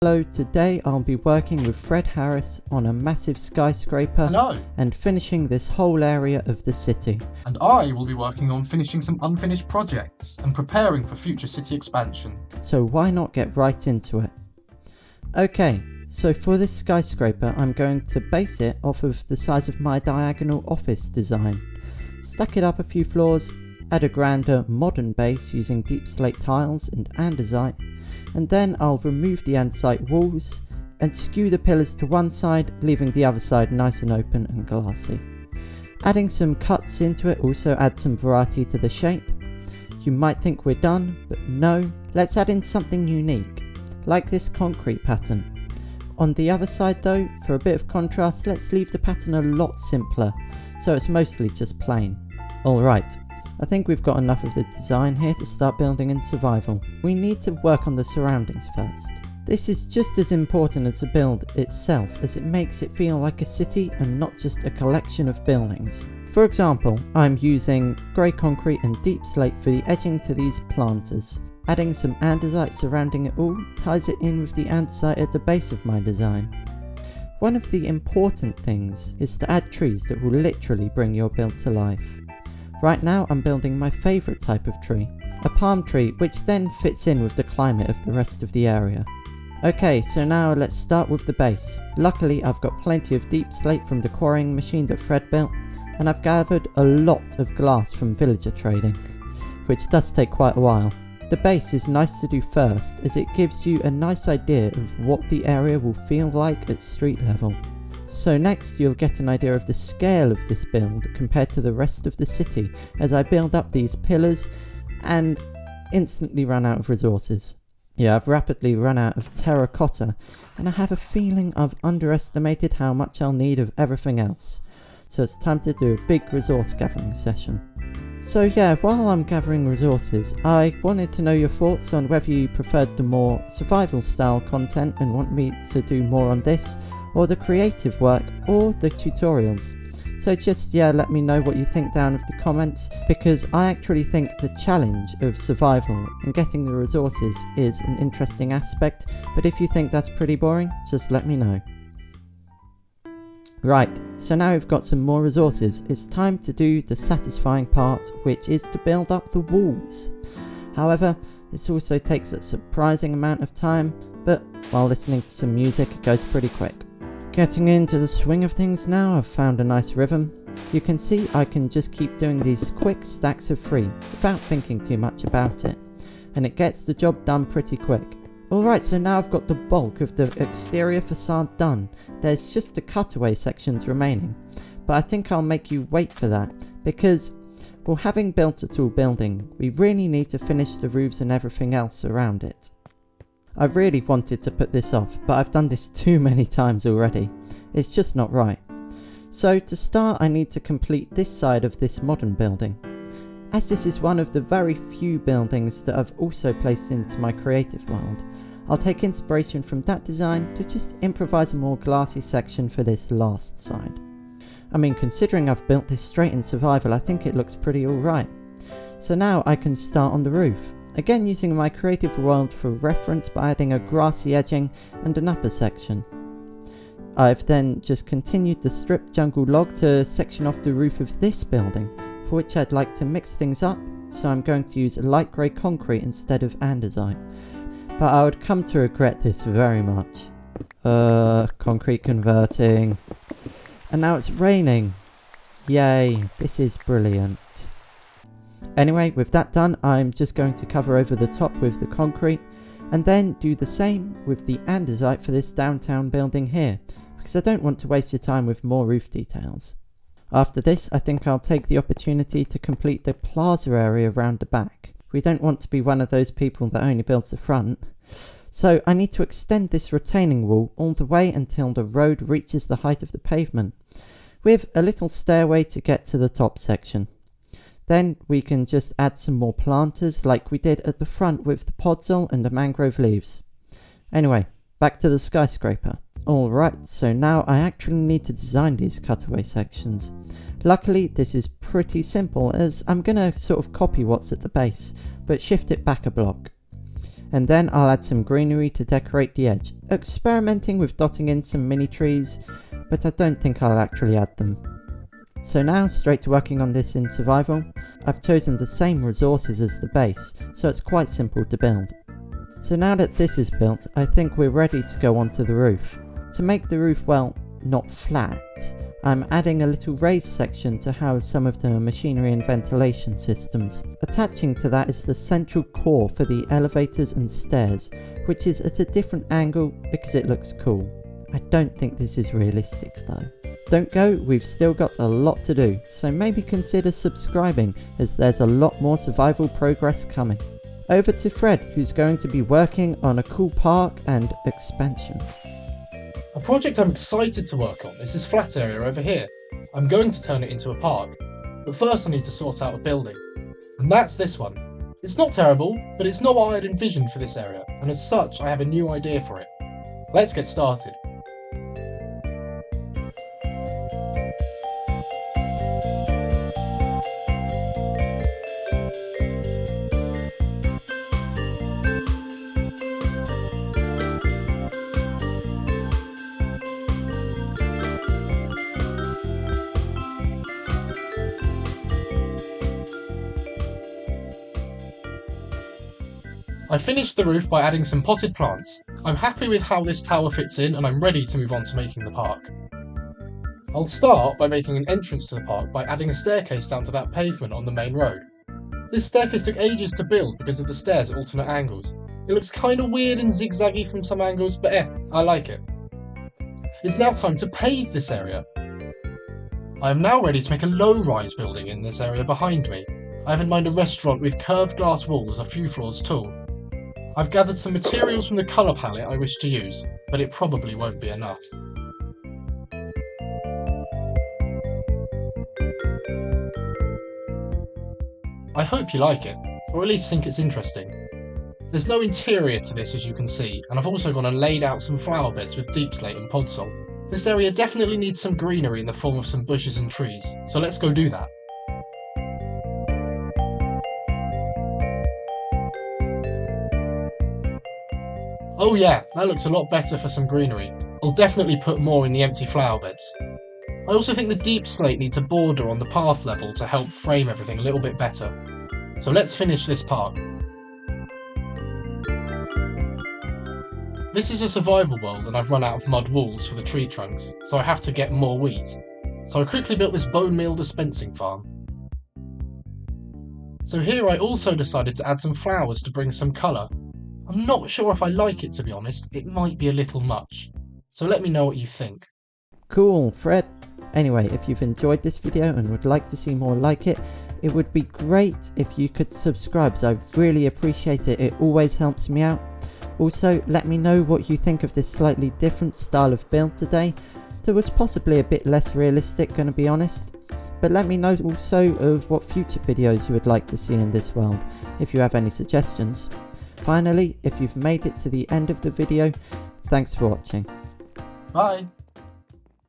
Hello, today I'll be working with Fredharris on a massive skyscraper. Hello. And finishing this whole area of the city. And I will be working on finishing some unfinished projects and preparing for future city expansion. So why not get right into it? Okay, so for this skyscraper I'm going to base it off of the size of my diagonal office design. Stack it up a few floors, add a grander modern base using deep slate tiles and andesite, and then I'll remove the andesite walls and skew the pillars to one side, leaving the other side nice and open and glassy. Adding some cuts into it also adds some variety to the shape. You might think we're done, but no, let's add in something unique, like this concrete pattern. On the other side though, for a bit of contrast, let's leave the pattern a lot simpler, so it's mostly just plain. Alright, I think we've got enough of the design here to start building in survival. We need to work on the surroundings first. This is just as important as the build itself, as it makes it feel like a city and not just a collection of buildings. For example, I'm using grey concrete and deep slate for the edging to these planters. Adding some andesite surrounding it all ties it in with the andesite at the base of my design. One of the important things is to add trees that will literally bring your build to life. Right now I'm building my favourite type of tree, a palm tree, which then fits in with the climate of the rest of the area. Okay, so now let's start with the base. Luckily I've got plenty of deep slate from the quarrying machine that Fred built, and I've gathered a lot of glass from villager trading, which does take quite a while. The base is nice to do first, as it gives you a nice idea of what the area will feel like at street level. So next you'll get an idea of the scale of this build compared to the rest of the city as I build up these pillars and instantly run out of resources. Yeah, I've rapidly run out of terracotta, and I have a feeling I've underestimated how much I'll need of everything else. So it's time to do a big resource gathering session. So yeah, while I'm gathering resources, I wanted to know your thoughts on whether you preferred the more survival style content and want me to do more on this, or the creative work, or the tutorials. So just let me know what you think down in the comments, because I actually think the challenge of survival and getting the resources is an interesting aspect, but if you think that's pretty boring, just let me know. Right, so now we've got some more resources, it's time to do the satisfying part, which is to build up the walls. However, this also takes a surprising amount of time, but while listening to some music it goes pretty quick. Getting into the swing of things now, I've found a nice rhythm. You can see I can just keep doing these quick stacks of 3 without thinking too much about it, and it gets the job done pretty quick. Alright, so now I've got the bulk of the exterior facade done. There's just the cutaway sections remaining, but I think I'll make you wait for that, because, well, having built a tall building, we really need to finish the roofs and everything else around it. I really wanted to put this off, but I've done this too many times already. It's just not right. So to start I need to complete this side of this modern building. As this is one of the very few buildings that I've also placed into my creative world, I'll take inspiration from that design to just improvise a more glassy section for this last side. I mean, considering I've built this straight in survival, I think it looks pretty alright. So now I can start on the roof. Again using my creative world for reference by adding a grassy edging and an upper section. I've then just continued the stripped jungle log to section off the roof of this building, for which I'd like to mix things up, so I'm going to use light grey concrete instead of andesite. But I would come to regret this very much. Concrete converting. And now it's raining. Yay, this is brilliant. Anyway, with that done, I'm just going to cover over the top with the concrete, and then do the same with the andesite for this downtown building here, because I don't want to waste your time with more roof details. After this, I think I'll take the opportunity to complete the plaza area around the back. We don't want to be one of those people that only builds the front. So I need to extend this retaining wall all the way until the road reaches the height of the pavement, with a little stairway to get to the top section. Then we can just add some more planters like we did at the front with the podzol and the mangrove leaves. Anyway, back to the skyscraper. Alright, so now I actually need to design these cutaway sections. Luckily this is pretty simple, as I'm gonna sort of copy what's at the base, but shift it back a block. and then I'll add some greenery to decorate the edge, experimenting with dotting in some mini trees, but I don't think I'll actually add them. So now straight to working on this in survival. I've chosen the same resources as the base, so it's quite simple to build. So now that this is built, I think we're ready to go onto the roof. To make the roof, well, not flat, I'm adding a little raised section to house some of the machinery and ventilation systems. Attaching to that is the central core for the elevators and stairs, which is at a different angle because it looks cool. I don't think this is realistic though. Don't go, we've still got a lot to do, so maybe consider subscribing as there's a lot more survival progress coming. Over to Fred, who's going to be working on a cool park and expansion. A project I'm excited to work on is this flat area over here. I'm going to turn it into a park, but first I need to sort out a building. And that's this one. It's not terrible, but it's not what I had envisioned for this area, and as such I have a new idea for it. Let's get started. I finished the roof by adding some potted plants. I'm happy with how this tower fits in and I'm ready to move on to making the park. I'll start by making an entrance to the park by adding a staircase down to that pavement on the main road. This staircase took ages to build because of the stairs at alternate angles. It looks kinda weird and zigzaggy from some angles, but I like it. It's now time to pave this area. I am now ready to make a low-rise building in this area behind me. I have in mind a restaurant with curved glass walls a few floors tall. I've gathered some materials from the colour palette I wish to use, but it probably won't be enough. I hope you like it, or at least think it's interesting. There's no interior to this as you can see, and I've also gone and laid out some flower beds with deep slate and podsol. This area definitely needs some greenery in the form of some bushes and trees, so let's go do that. Oh yeah, that looks a lot better for some greenery. I'll definitely put more in the empty flower beds. I also think the deep slate needs a border on the path level to help frame everything a little bit better. So let's finish this park. This is a survival world and I've run out of mud walls for the tree trunks, so I have to get more wheat. So I quickly built this bone meal dispensing farm. So here I also decided to add some flowers to bring some colour. I'm not sure if I like it, to be honest. It might be a little much. So let me know what you think. Cool, Fred. Anyway, if you've enjoyed this video and would like to see more like it, it would be great if you could subscribe, so I really appreciate it. It always helps me out. Also, let me know what you think of this slightly different style of build today. That was possibly a bit less realistic, gonna be honest. But let me know also of what future videos you would like to see in this world, if you have any suggestions. Finally, if you've made it to the end of the video, thanks for watching. Bye!